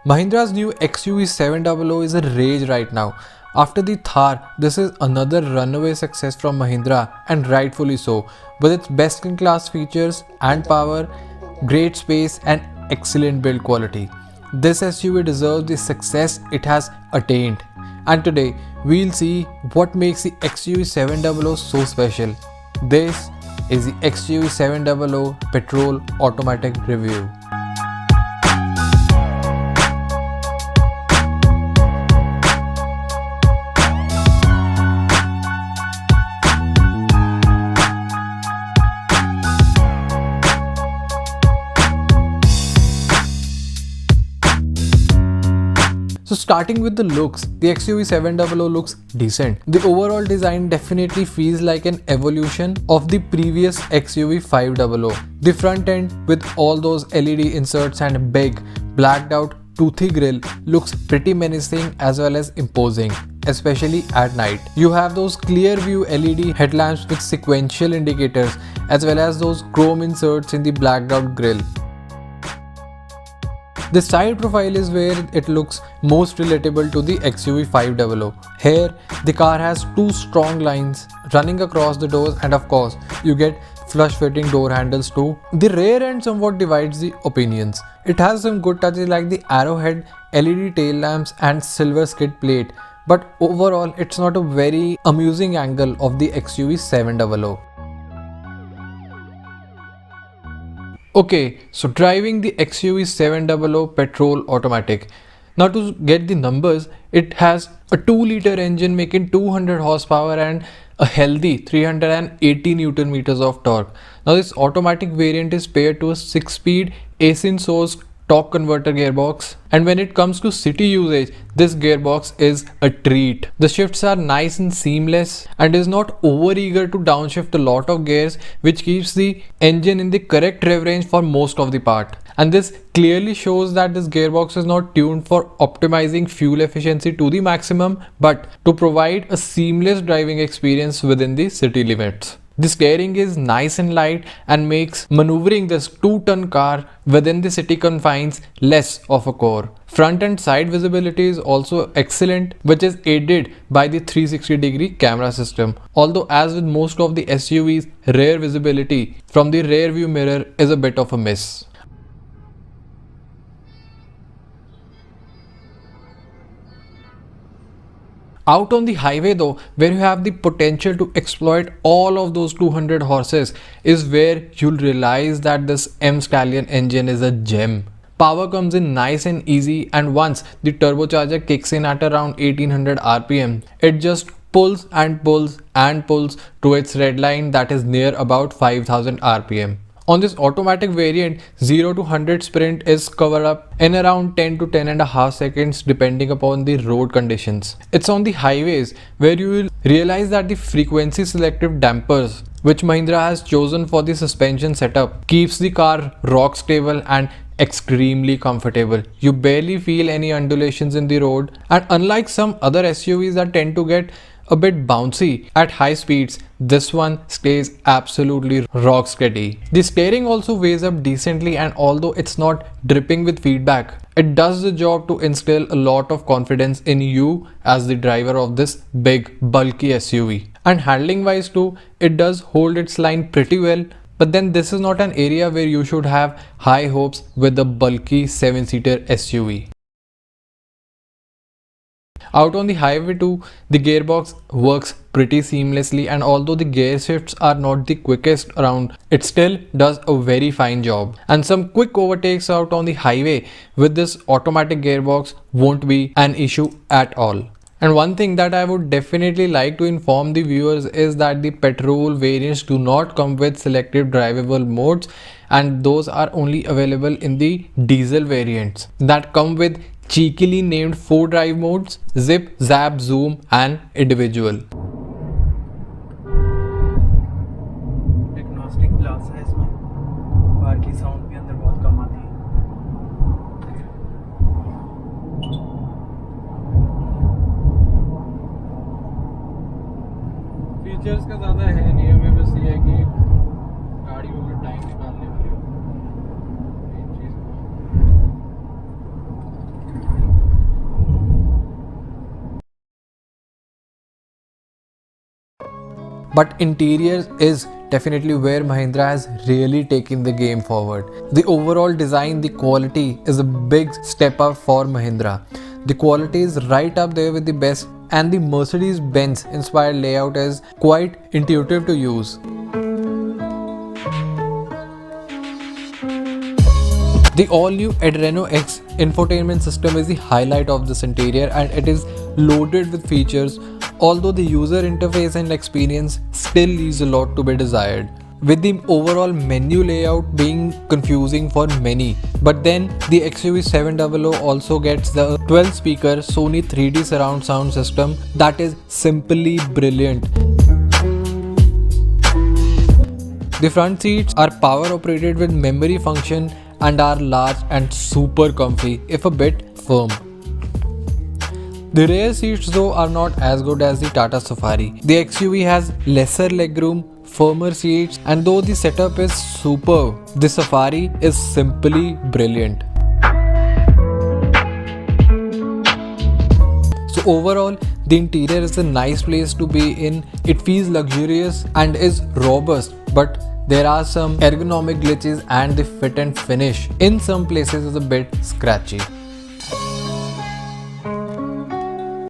Mahindra's new XUV700 is a rage right now. After the Thar, this is another runaway success from Mahindra, and rightfully so, with its best-in-class features and power, great space and excellent build quality. This SUV deserves the success it has attained. And today, we'll see what makes the XUV700 so special. This is the XUV700 Petrol Automatic Review. So starting with the looks, the XUV700 looks decent. The overall design definitely feels like an evolution of the previous XUV500. The front end with all those LED inserts and big, blacked out toothy grille looks pretty menacing as well as imposing, especially at night. You have those clear view LED headlamps with sequential indicators as well as those chrome inserts in the blacked out grille. The side profile is where it looks most relatable to the XUV500. Here, the car has two strong lines running across the doors, and of course, you get flush fitting door handles too. The rear end somewhat divides the opinions. It has some good touches like the arrowhead LED tail lamps and silver skid plate, but overall it's not a very amusing angle of the XUV700. Okay, so driving the XUV700 Petrol Automatic. Now to get the numbers, it has a 2-liter engine making 200 horsepower and a healthy 380 Newton meters of torque. Now this automatic variant is paired to a 6-speed async-source torque converter gearbox, and when it comes to city usage, this gearbox is a treat. The shifts are nice and seamless and is not over eager to downshift a lot of gears, which keeps the engine in the correct rev range for most of the part. And this clearly shows that this gearbox is not tuned for optimizing fuel efficiency to the maximum, but to provide a seamless driving experience within the city limits. The steering is nice and light and makes maneuvering this 2-ton car within the city confines less of a chore. Front and side visibility is also excellent, which is aided by the 360-degree camera system. Although as with most of the SUVs, rear visibility from the rear view mirror is a bit of a miss. Out on the highway though, where you have the potential to exploit all of those 200 horses, is where you'll realize that this mStallion engine is a gem. Power comes in nice and easy, and once the turbocharger kicks in at around 1800 RPM, it just pulls and pulls and pulls to its red line that is near about 5000 RPM. On this automatic variant, 0 to 100 sprint is covered up in around 10 to 10.5 seconds depending upon the road conditions. It's on the highways where you will realize that the frequency selective dampers which Mahindra has chosen for the suspension setup keeps the car rock stable and extremely comfortable. You barely feel any undulations in the road, and unlike some other SUVs that tend to get a bit bouncy at high speeds, this one stays absolutely rock steady. The steering also weighs up decently, and although it's not dripping with feedback, it does the job to instill a lot of confidence in you as the driver of this big bulky SUV. And handling wise too, it does hold its line pretty well. But then this is not an area where you should have high hopes with a bulky 7-seater SUV. Out on the highway too, the gearbox works pretty seamlessly, and although the gear shifts are not the quickest around, it still does a very fine job. And some quick overtakes out on the highway with this automatic gearbox won't be an issue at all. And one thing that I would definitely like to inform the viewers is that the petrol variants do not come with selective drivable modes, and those are only available in the diesel variants that come with cheekily named 4 drive modes: zip, zap, zoom and individual. Agnostic glass है इसमें, बाहर की sound भी अंदर बहुत कम आती है। Features का ज़्यादा है नहीं, हमें बस ये है कि गाड़ियों में टाइम निकालने वाली But interiors is definitely where Mahindra has really taken the game forward. The overall design, the quality is a big step up for Mahindra. The quality is right up there with the best, and the Mercedes-Benz inspired layout is quite intuitive to use. The all-new AdrenoX infotainment system is the highlight of this interior, and it is loaded with features, although the user interface and experience still leaves a lot to be desired, with the overall menu layout being confusing for many. But then the XUV700 also gets the 12-speaker Sony 3D surround sound system that is simply brilliant. The front seats are power operated with memory function and are large and super comfy, if a bit firm. The rear seats though are not as good as the Tata Safari. The XUV has lesser legroom, firmer seats, and though the setup is superb, the Safari is simply brilliant. So overall, the interior is a nice place to be in. It feels luxurious and is robust, but there are some ergonomic glitches and the fit and finish in some places is a bit scratchy.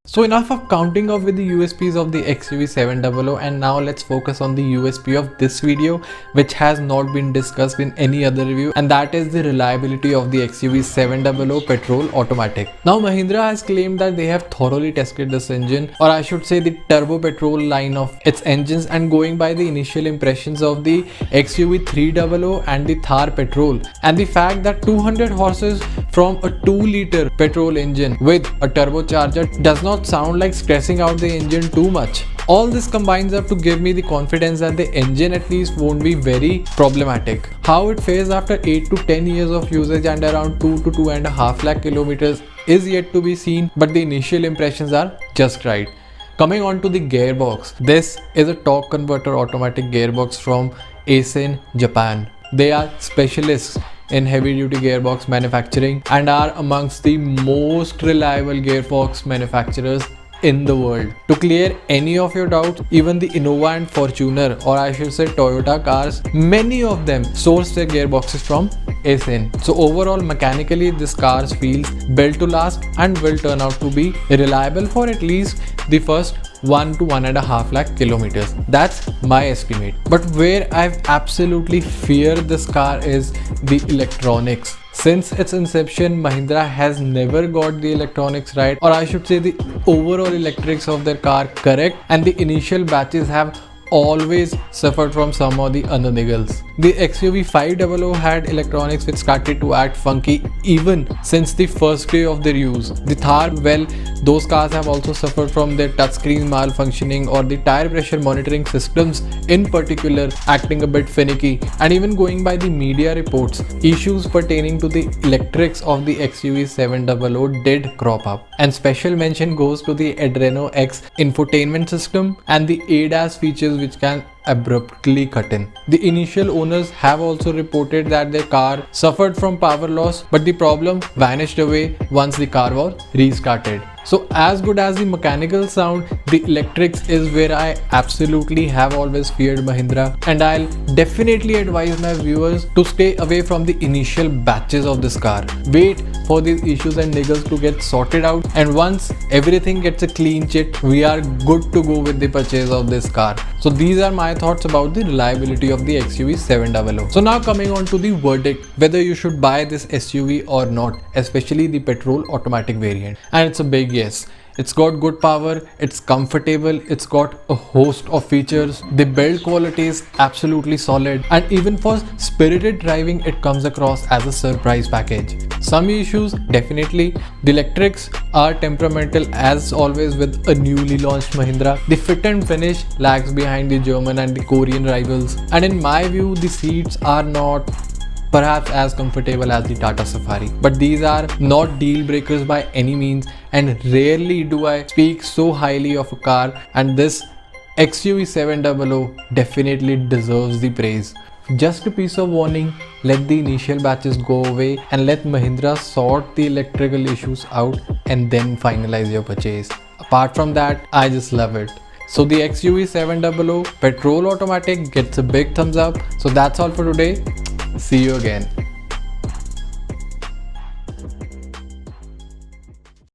So enough of counting off with the USPs of the XUV700, and now let's focus on the USP of this video, which has not been discussed in any other review, and that is the reliability of the XUV700 Petrol Automatic. Now Mahindra has claimed that they have thoroughly tested this engine, or I should say the turbo-petrol line of its engines, and going by the initial impressions of the XUV300 and the Thar Petrol, and the fact that 200 horses from a 2-liter petrol engine with a turbocharger does not sound like stressing out the engine too much. All this combines up to give me the confidence that the engine at least won't be very problematic. How it fares after 8 to 10 years of usage and around 2 to 2.5 lakh kilometers is yet to be seen, but the initial impressions are just right. Coming on to the gearbox, this is a torque converter automatic gearbox from Aisin, Japan. They are specialists in heavy duty gearbox manufacturing and are amongst the most reliable gearbox manufacturers in the world. To clear any of your doubts, even the Innova and Fortuner, or I should say Toyota cars, many of them source their gearboxes from Aisin. So overall, mechanically this car feels built to last and will turn out to be reliable for at least the first 1 to 1.5 lakh kilometers. That's my estimate. But where I've absolutely feared this car is the electronics. Since its inception, Mahindra has never got the electronics right, or I should say the overall electrics of their car correct, and the initial batches have always suffered from some of the niggles. The XUV500 had electronics which started to act funky even since the first day of their use. The Thar, well, those cars have also suffered from their touchscreen malfunctioning or the tire pressure monitoring systems in particular acting a bit finicky, and even going by the media reports, issues pertaining to the electrics of the XUV700 did crop up. And special mention goes to the AdrenoX infotainment system and the ADAS features which can abruptly cut in. The initial owners have also reported that their car suffered from power loss, but the problem vanished away once the car was restarted. So as good as the mechanical sound, the electrics is where I absolutely have always feared Mahindra, and I'll definitely advise my viewers to stay away from the initial batches of this car. Wait for these issues and niggles to get sorted out, and once everything gets a clean chit, we are good to go with the purchase of this car. So these are my thoughts about the reliability of the XUV700. So now coming on to the verdict, whether you should buy this SUV or not, especially the petrol automatic variant. And it's a big yes. It's got good power, it's comfortable, it's got a host of features, the build quality is absolutely solid, and even for spirited driving it comes across as a surprise package. Some issues, definitely. The electrics are temperamental as always with a newly launched Mahindra. The fit and finish lags behind the German and the Korean rivals, and in my view the seats are not perhaps as comfortable as the Tata Safari. But these are not deal breakers by any means, and rarely do I speak so highly of a car, and this XUV700 definitely deserves the praise. Just a piece of warning, let the initial batches go away and let Mahindra sort the electrical issues out and then finalize your purchase. Apart from that, I just love it. So the XUV700 petrol automatic gets a big thumbs up. So that's all for today. See you again.